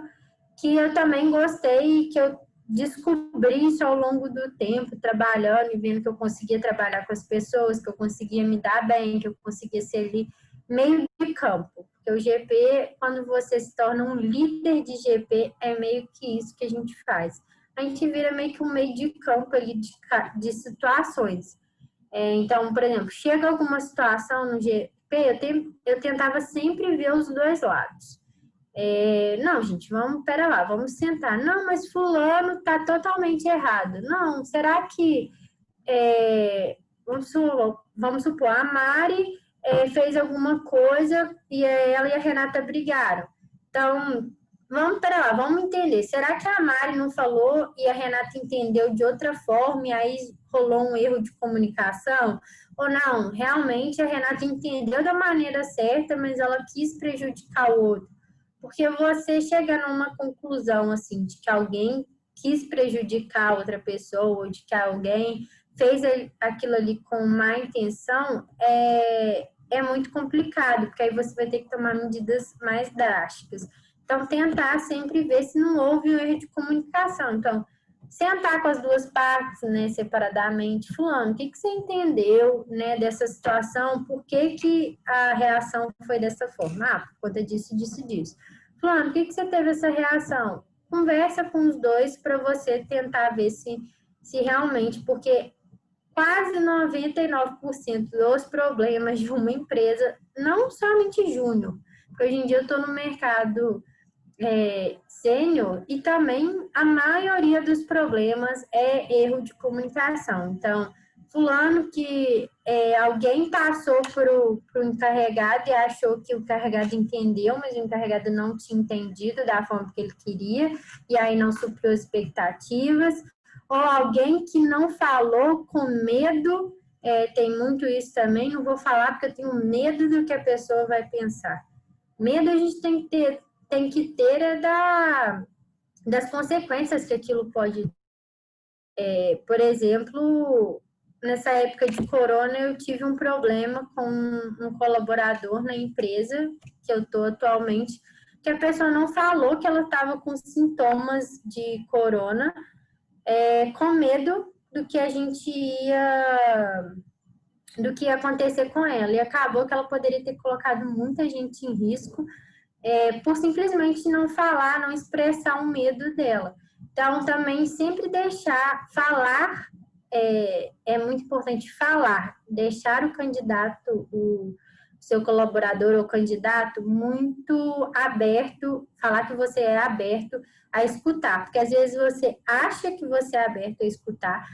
que eu também gostei e que eu descobri isso ao longo do tempo, trabalhando e vendo que eu conseguia trabalhar com as pessoas, que eu conseguia me dar bem, que eu conseguia ser ali meio de campo. Porque o GP, quando você se torna um líder de GP, é meio que isso que a gente faz. A gente vira meio que um meio de campo ali de situações. Então, por exemplo, chega alguma situação no GP, eu tentava sempre ver os dois lados. Não, gente, pera lá, vamos sentar. Não, mas fulano tá totalmente errado. Não, será que, vamos supor, a Mari fez alguma coisa e ela e a Renata brigaram. Então, pera lá, vamos entender. Será que a Mari não falou e a Renata entendeu de outra forma e aí rolou um erro de comunicação? Ou não, realmente a Renata entendeu da maneira certa, mas ela quis prejudicar o outro? Porque você chega numa conclusão, assim, de que alguém quis prejudicar outra pessoa, ou de que alguém fez aquilo ali com má intenção, é muito complicado, porque aí você vai ter que tomar medidas mais drásticas. Então, tentar sempre ver se não houve um erro de comunicação. Então, sentar com as duas partes, né, separadamente. Fulano, o que você entendeu, né, dessa situação? Por que a reação foi dessa forma? Ah, por conta disso, disso, disso. Fulano, por que você teve essa reação? Conversa com os dois para você tentar ver se realmente, porque quase 99% dos problemas de uma empresa, não somente júnior, porque hoje em dia eu estou no mercado sênior e também a maioria dos problemas é erro de comunicação. Então, fulano que alguém passou para o encarregado e achou que o encarregado entendeu, mas o encarregado não tinha entendido da forma que ele queria e aí não supriu expectativas, ou alguém que não falou com medo, tem muito isso também, não vou falar porque eu tenho medo do que a pessoa vai pensar. Medo a gente tem que ter das consequências que aquilo pode por exemplo, nessa época de corona eu tive um problema com um colaborador na empresa que eu estou atualmente, que a pessoa não falou que ela estava com sintomas de corona, com medo do que ia acontecer com ela, e acabou que ela poderia ter colocado muita gente em risco, por simplesmente não falar, não expressar o medo dela. Então, também sempre deixar falar, é muito importante falar, deixar o candidato, o seu colaborador ou candidato muito aberto, falar que você é aberto a escutar, porque às vezes você acha que você é aberto a escutar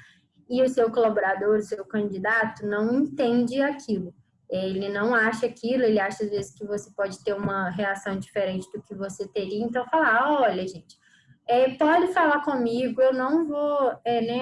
e o seu colaborador, o seu candidato não entende aquilo. Ele não acha aquilo, ele acha às vezes que você pode ter uma reação diferente do que você teria. Então, falar, olha, gente, pode falar comigo, eu não vou,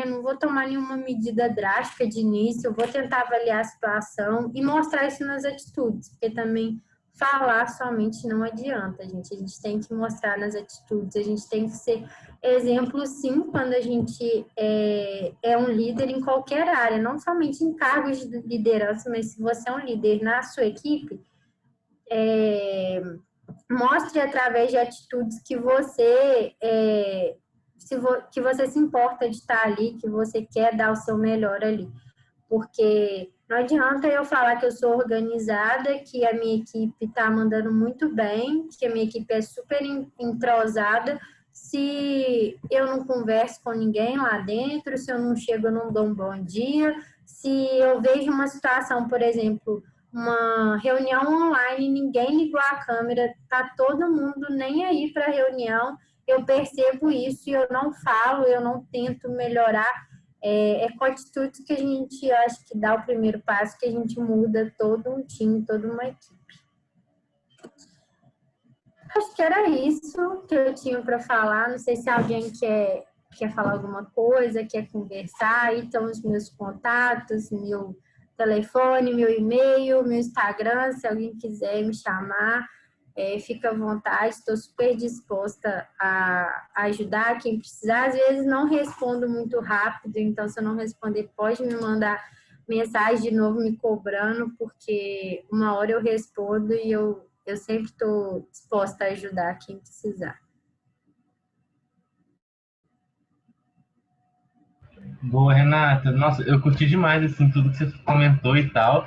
não vou tomar nenhuma medida drástica de início, eu vou tentar avaliar a situação e mostrar isso nas atitudes, porque também falar somente não adianta, gente. A gente tem que mostrar nas atitudes, a gente tem que ser exemplo, sim, quando a gente é um líder em qualquer área, não somente em cargos de liderança, mas se você é um líder na sua equipe, mostre através de atitudes que você que você se importa de estar ali, que você quer dar o seu melhor ali. Porque não adianta eu falar que eu sou organizada, que a minha equipe está mandando muito bem, que a minha equipe é super entrosada, se eu não converso com ninguém lá dentro, se eu não chego, eu não dou um bom dia, se eu vejo uma situação, por exemplo, uma reunião online, ninguém ligou a câmera, tá todo mundo nem aí para a reunião, eu percebo isso e eu não falo, eu não tento melhorar. Com atitudes que a gente acha que dá o primeiro passo, que a gente muda todo um time, toda uma equipe. Acho que era isso que eu tinha para falar. Não sei se alguém quer falar alguma coisa, quer conversar. Aí estão os meus contatos, meu telefone, meu e-mail, meu Instagram, se alguém quiser me chamar. Fica à vontade, estou super disposta a ajudar quem precisar. Às vezes não respondo muito rápido, então se eu não responder, pode me mandar mensagem de novo me cobrando, porque uma hora eu respondo e eu sempre estou disposta a ajudar quem precisar. Boa, Renata. Nossa, eu curti demais assim, tudo que você comentou e tal.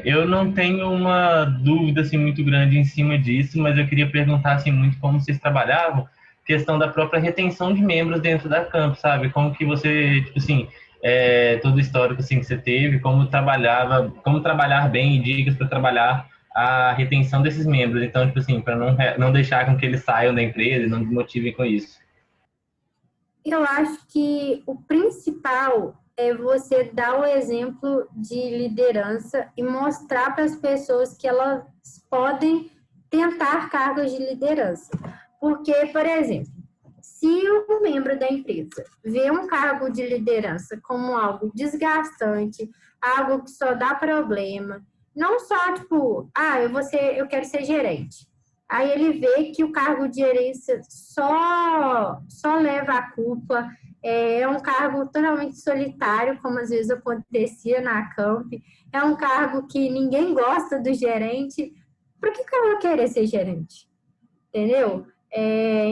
Eu não tenho uma dúvida assim, muito grande em cima disso, mas eu queria perguntar assim, muito como vocês trabalhavam, questão da própria retenção de membros dentro da Camp, sabe? Como que você, tipo assim, todo o histórico assim, que você teve, como trabalhar bem e dicas para trabalhar a retenção desses membros. Então, tipo assim, para não deixar com que eles saiam da empresa e não desmotivem com isso. Eu acho que o principal é você dar o exemplo de liderança e mostrar para as pessoas que elas podem tentar cargos de liderança. Porque, por exemplo, se um membro da empresa vê um cargo de liderança como algo desgastante, algo que só dá problema, não só tipo, eu quero ser gerente. Aí ele vê que o cargo de gerência só leva a culpa, é um cargo totalmente solitário, como às vezes acontecia na Camp, é um cargo que ninguém gosta do gerente. Por que eu vou querer ser gerente? Entendeu?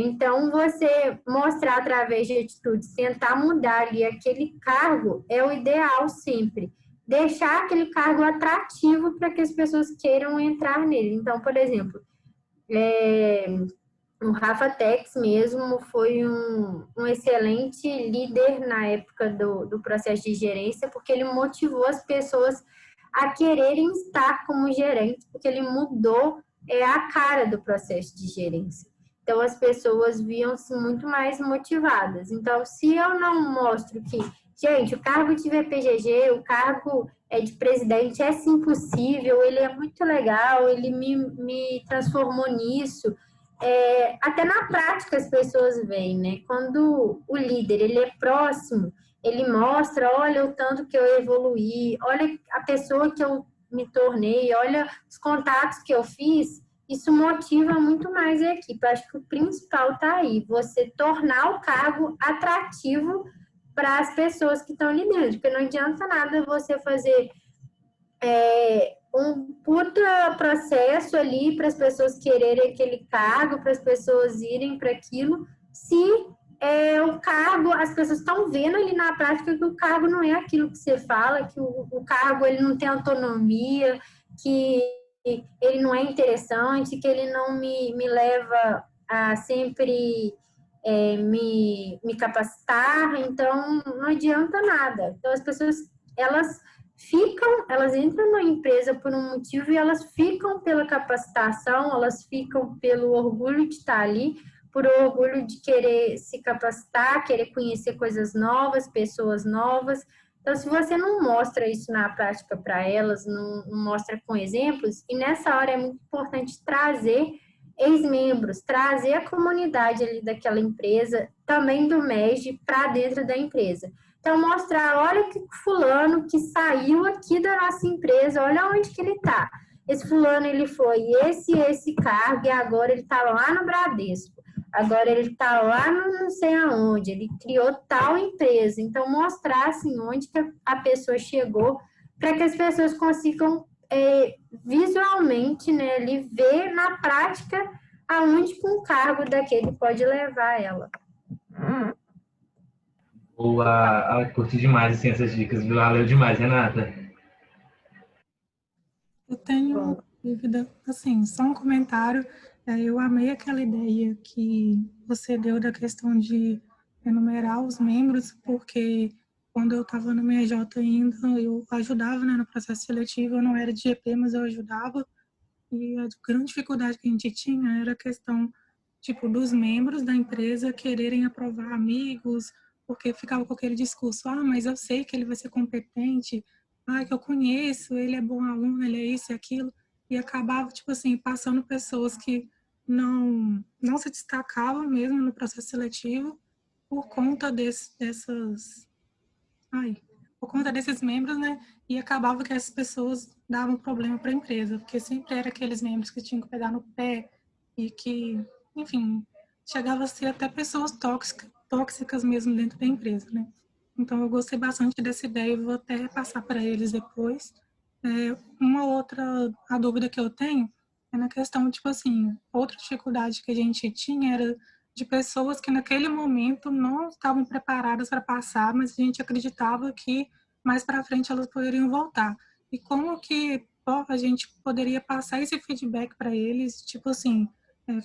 Então, você mostrar através de atitudes, tentar mudar ali aquele cargo é o ideal sempre. Deixar aquele cargo atrativo para que as pessoas queiram entrar nele. Então, por exemplo, o Rafa Tex mesmo foi um excelente líder na época do processo de gerência, porque ele motivou as pessoas a quererem estar como gerente, porque ele mudou a cara do processo de gerência. Então, as pessoas viam-se muito mais motivadas. Então, se eu não mostro que, gente, o cargo de VPGG, o cargo de presidente é sim possível, ele é muito legal, ele me transformou nisso, até na prática as pessoas veem, né? Quando o líder ele é próximo, ele mostra, olha o tanto que eu evoluí, olha a pessoa que eu me tornei, olha os contatos que eu fiz, isso motiva muito mais a equipe. Eu acho que o principal está aí, você tornar o cargo atrativo para as pessoas que estão ali dentro, porque não adianta nada você fazer um puta processo ali para as pessoas quererem aquele cargo, para as pessoas irem para aquilo, se o cargo, as pessoas estão vendo ali na prática que o cargo não é aquilo que você fala, que o cargo ele não tem autonomia, que ele não é interessante, que ele não me leva a sempre me capacitar, então não adianta nada. Então as pessoas, elas entram na empresa por um motivo e elas ficam pela capacitação, elas ficam pelo orgulho de estar ali, por orgulho de querer se capacitar, querer conhecer coisas novas, pessoas novas. Então, se você não mostra isso na prática para elas, não mostra com exemplos, e nessa hora é muito importante trazer ex-membros, trazer a comunidade ali daquela empresa, também do MEG, para dentro da empresa. Então, mostrar, olha que fulano que saiu aqui da nossa empresa, olha onde que ele está. Esse fulano, ele foi esse cargo, e agora ele está lá no Bradesco. Agora ele está lá no não sei aonde, ele criou tal empresa. Então, mostrar assim, onde que a pessoa chegou, para que as pessoas consigam visualmente, né, ali, ver na prática aonde que um cargo daquele pode levar ela. Boa, curti demais assim, essas dicas, viu? Valeu demais, Renata. Eu tenho uma dúvida, assim, só um comentário. Eu amei aquela ideia que você deu da questão de enumerar os membros, porque quando eu estava no MJ ainda, eu ajudava, né, no processo seletivo, eu não era de GP, mas eu ajudava, e a grande dificuldade que a gente tinha era a questão, tipo, dos membros da empresa quererem aprovar amigos, porque ficava com aquele discurso, mas eu sei que ele vai ser competente, que eu conheço, ele é bom aluno, ele é isso e aquilo, e acabava, tipo assim, passando pessoas que não se destacavam mesmo no processo seletivo por conta por conta desses membros, né? E acabava que essas pessoas davam problema para a empresa, porque sempre eram aqueles membros que tinham que pegar no pé e que, enfim, chegava a ser até pessoas tóxicas mesmo dentro da empresa, né? Então, eu gostei bastante dessa ideia e vou até repassar para eles depois. Uma outra a dúvida que eu tenho é na questão, tipo assim, outra dificuldade que a gente tinha era de pessoas que naquele momento não estavam preparadas para passar, mas a gente acreditava que mais para frente elas poderiam voltar. E como que a gente poderia passar esse feedback para eles, tipo assim,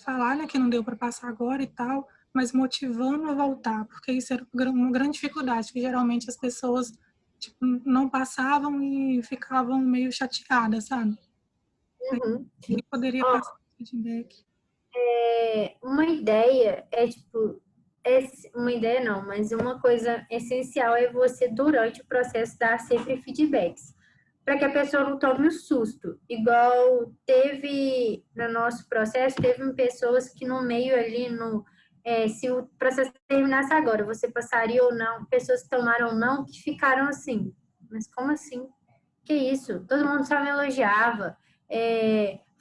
falar, né, que não deu para passar agora e tal, mas motivando a voltar, porque isso era uma grande dificuldade, que geralmente as pessoas tipo, não passavam e ficavam meio chateadas, sabe? Uhum. E poderia passar esse feedback. Uma ideia uma ideia não, mas uma coisa essencial é você, durante o processo, dar sempre feedbacks, para que a pessoa não tome um susto. Igual teve no nosso processo, teve pessoas que no meio ali, se o processo terminasse agora, você passaria ou não, pessoas que tomaram ou não, que ficaram assim, mas como assim? Que isso? Todo mundo só me elogiava.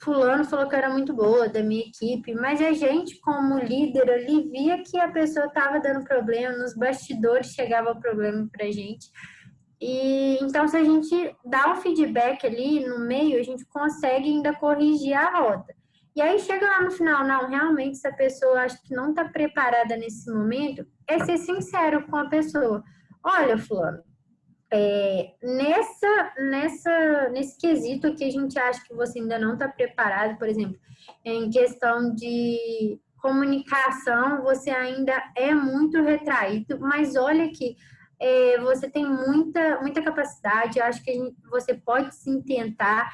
fulano falou que eu era muito boa, da minha equipe, mas a gente, como líder ali, via que a pessoa estava dando problema, nos bastidores chegava o problema pra gente. E então, se a gente dá um feedback ali no meio, a gente consegue ainda corrigir a rota. E aí chega lá no final, não, realmente essa pessoa acho que não está preparada nesse momento, é ser sincero com a pessoa. Olha, fulano, nesse quesito aqui a gente acha que você ainda não está preparado, por exemplo, em questão de comunicação, você ainda é muito retraído, mas olha que você tem muita capacidade, eu acho que você pode sim tentar,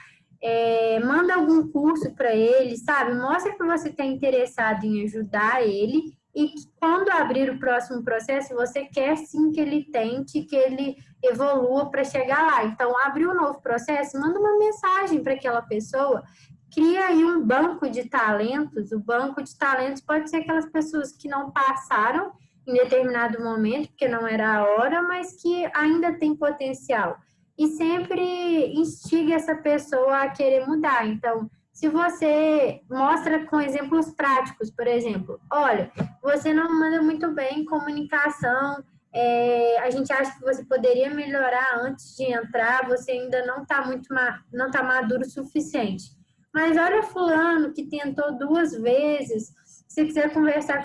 manda algum curso para ele, sabe? Mostra que você está interessado em ajudar ele e que quando abrir o próximo processo, você quer sim que ele tente, que ele evolua para chegar lá. Então, abre um novo processo, manda uma mensagem para aquela pessoa, cria aí um banco de talentos. O banco de talentos pode ser aquelas pessoas que não passaram em determinado momento, porque não era a hora, mas que ainda tem potencial. E sempre instiga essa pessoa a querer mudar. Então, se você mostra com exemplos práticos, por exemplo, olha, você não manda muito bem em comunicação, a gente acha que você poderia melhorar antes de entrar, você ainda não está maduro o suficiente. Mas olha fulano que tentou 2 vezes, se quiser conversar com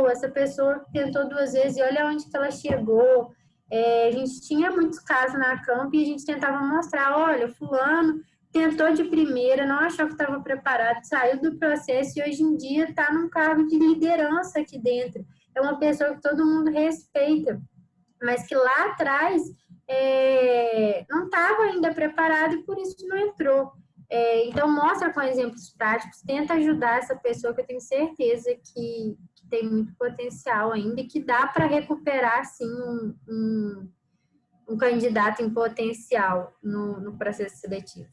essa pessoa tentou 2 vezes e olha onde que ela chegou. A gente tinha muitos casos na Camp e a gente tentava mostrar, olha, fulano tentou de primeira, não achou que estava preparado, saiu do processo e hoje em dia está num cargo de liderança aqui dentro. É uma pessoa que todo mundo respeita, mas que lá atrás não estava ainda preparado e por isso não entrou. Então, mostra com exemplos práticos, tenta ajudar essa pessoa que eu tenho certeza que tem muito potencial ainda e que dá para recuperar, sim, um candidato em potencial no processo seletivo.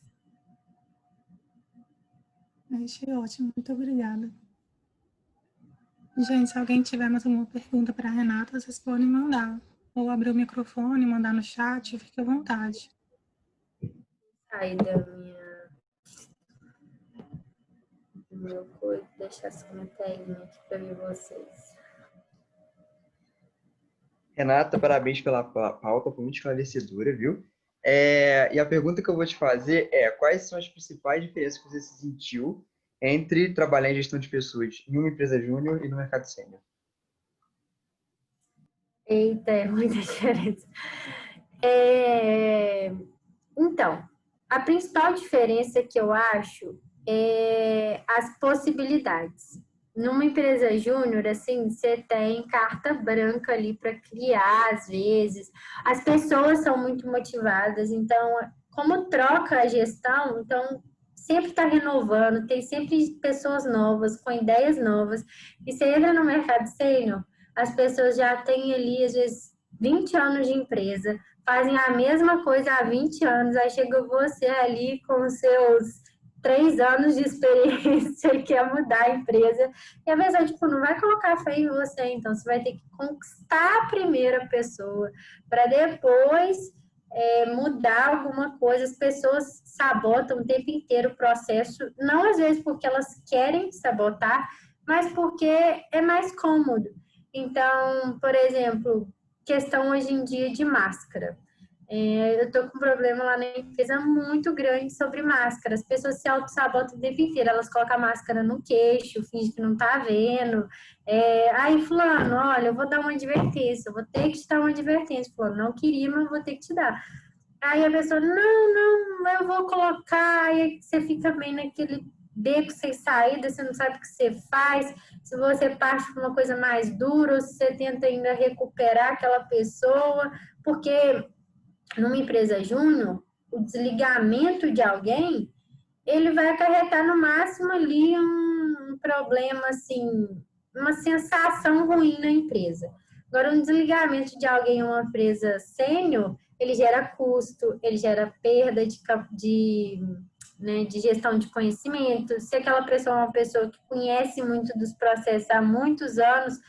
Achei ótimo, muito obrigada. Gente, se alguém tiver mais alguma pergunta para a Renata, vocês podem mandar. Ou abrir o microfone, mandar no chat, fique à vontade. Aí da meu coisa, deixar essa telinha aqui para ver vocês. Renata, parabéns pela pauta, foi muito esclarecedora, viu? E a pergunta que eu vou te fazer é: quais são as principais diferenças que você sentiu entre trabalhar em gestão de pessoas em uma empresa júnior e no mercado sênior? Eita, é muita diferença. Então, a principal diferença que eu acho é as possibilidades. Numa empresa júnior, assim, você tem carta branca ali para criar, às vezes. As pessoas são muito motivadas, então, como troca a gestão, então sempre está renovando, tem sempre pessoas novas, com ideias novas. E você entra no mercado sênior, as pessoas já têm ali, às vezes, 20 anos de empresa, fazem a mesma coisa há 20 anos, aí chega você ali com os seus 3 anos de experiência e quer mudar a empresa, e a pessoa, tipo, não vai colocar fé em você, então você vai ter que conquistar a primeira pessoa, para depois mudar alguma coisa. As pessoas sabotam o tempo inteiro o processo, não às vezes porque elas querem sabotar, mas porque é mais cômodo. Então, por exemplo, questão hoje em dia de máscara. Eu tô com um problema lá na empresa muito grande sobre máscara. As pessoas se auto-sabotam o tempo inteiro. Elas colocam a máscara no queixo, fingem que não tá vendo. Aí, fulano, olha, eu vou dar uma advertência. Eu vou ter que te dar uma advertência. Fulano, não queria, mas eu vou ter que te dar. Aí a pessoa, não, eu vou colocar. Aí você fica bem naquele beco sem saída, você não sabe o que você faz. Se você parte para uma coisa mais dura, ou se você tenta ainda recuperar aquela pessoa. Porque numa empresa júnior, o desligamento de alguém, ele vai acarretar no máximo ali um problema, assim, uma sensação ruim na empresa. Agora, um desligamento de alguém em uma empresa sênior, ele gera custo, ele gera perda de gestão de conhecimento. Se aquela pessoa é uma pessoa que conhece muito dos processos há muitos anos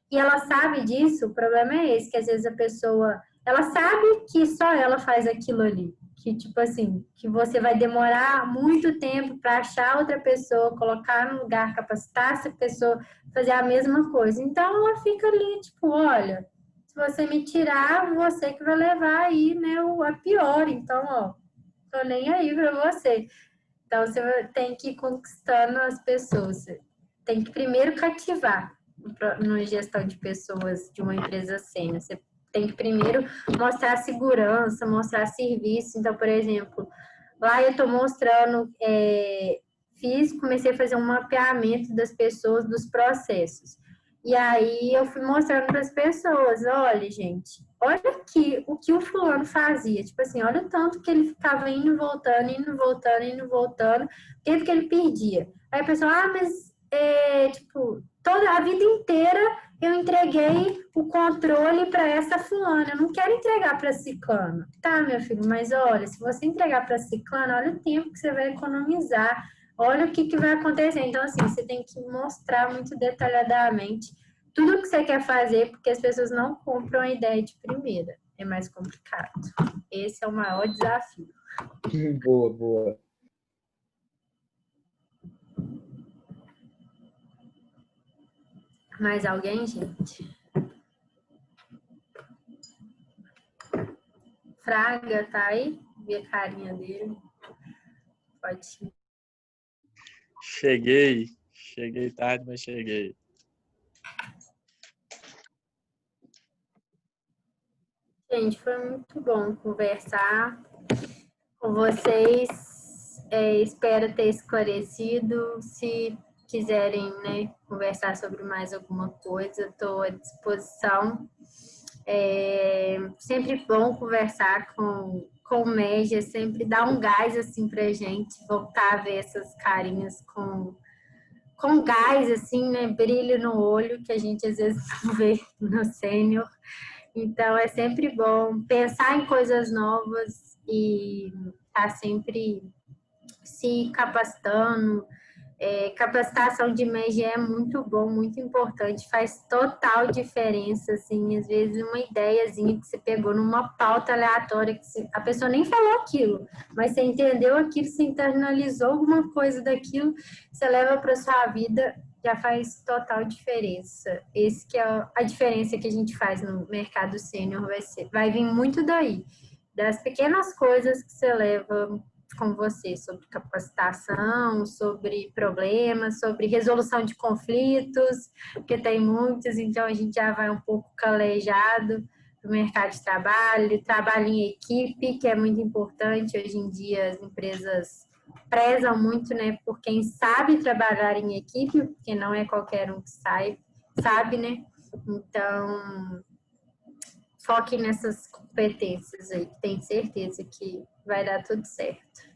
e ela sabe disso, o problema é esse, que às vezes a pessoa ela sabe que só ela faz aquilo ali. que tipo assim, que você vai demorar muito tempo para achar outra pessoa, colocar no lugar, capacitar essa pessoa, fazer a mesma coisa. Então ela fica ali, tipo, olha, se você me tirar, você que vai levar aí, né, a pior. Então, ó, tô nem aí para você. Então você tem que ir conquistando as pessoas. Você tem que primeiro cativar no gestão de pessoas de uma empresa sênior. Você tem que primeiro mostrar segurança, mostrar serviço. Então, por exemplo, lá eu estou mostrando, comecei a fazer um mapeamento das pessoas, dos processos. E aí eu fui mostrando para as pessoas, olha, gente, olha aqui o que o fulano fazia. Tipo assim, olha o tanto que ele ficava indo e voltando, indo e voltando, indo e voltando, o tempo que ele perdia. Aí a pessoa, mas, tipo, toda a vida inteira eu entreguei o controle para essa fulana, eu não quero entregar para ciclano. Tá, meu filho, mas olha, se você entregar para ciclano, olha o tempo que você vai economizar, olha o que vai acontecer. Então, assim, você tem que mostrar muito detalhadamente tudo que você quer fazer, porque as pessoas não compram a ideia de primeira. É mais complicado. Esse é o maior desafio. Boa, boa. Mais alguém, gente? Fraga, tá aí? Vi a carinha dele. Pode ir. Cheguei tarde, mas cheguei. Gente, foi muito bom conversar com vocês. Espero ter esclarecido. Se quiserem, né, conversar sobre mais alguma coisa, estou à disposição. Sempre bom conversar com o Média, sempre dá um gás assim pra gente voltar a ver essas carinhas com gás, assim, né? Brilho no olho, que a gente às vezes não vê no sênior. Então, é sempre bom pensar em coisas novas e estar sempre se capacitando. Capacitação de MEG é muito bom, muito importante, faz total diferença, assim, às vezes uma ideiazinha que você pegou numa pauta aleatória, que a pessoa nem falou aquilo, mas você entendeu aquilo, você internalizou alguma coisa daquilo, você leva para sua vida, já faz total diferença. Esse que é a diferença que a gente faz no mercado sênior, vai vir muito daí, das pequenas coisas que você leva com você, sobre capacitação, sobre problemas, sobre resolução de conflitos, porque tem muitos, então a gente já vai um pouco calejado no mercado de trabalho, trabalho em equipe, que é muito importante. Hoje em dia as empresas prezam muito, né, por quem sabe trabalhar em equipe, porque não é qualquer um que sabe, né? Então, foque nessas competências aí, que tenho certeza que vai dar tudo certo.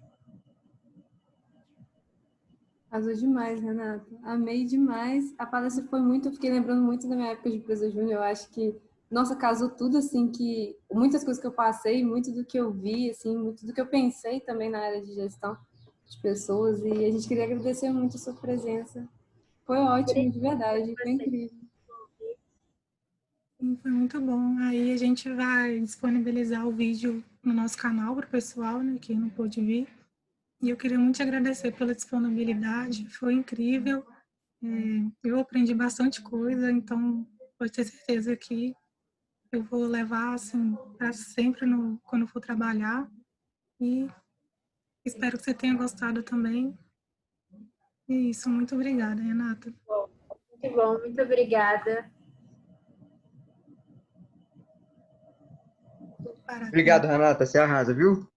Arrasou demais, Renata. Amei demais. A palestra foi muito, eu fiquei lembrando muito da minha época de empresa júnior. Eu acho que, nossa, casou tudo, assim, que muitas coisas que eu passei, muito do que eu vi, assim, muito do que eu pensei também na área de gestão de pessoas. E a gente queria agradecer muito a sua presença. Foi ótimo, de verdade, foi incrível. Foi muito bom. Aí a gente vai disponibilizar o vídeo no nosso canal para o pessoal, né, que não pôde vir. E eu queria muito te agradecer pela disponibilidade, foi incrível. Eu aprendi bastante coisa, então pode ter certeza que eu vou levar assim para sempre quando eu for trabalhar. E espero que você tenha gostado também. E isso, muito obrigada, Renata. Muito bom, muito obrigada. Obrigado, Renata. Você arrasa, viu?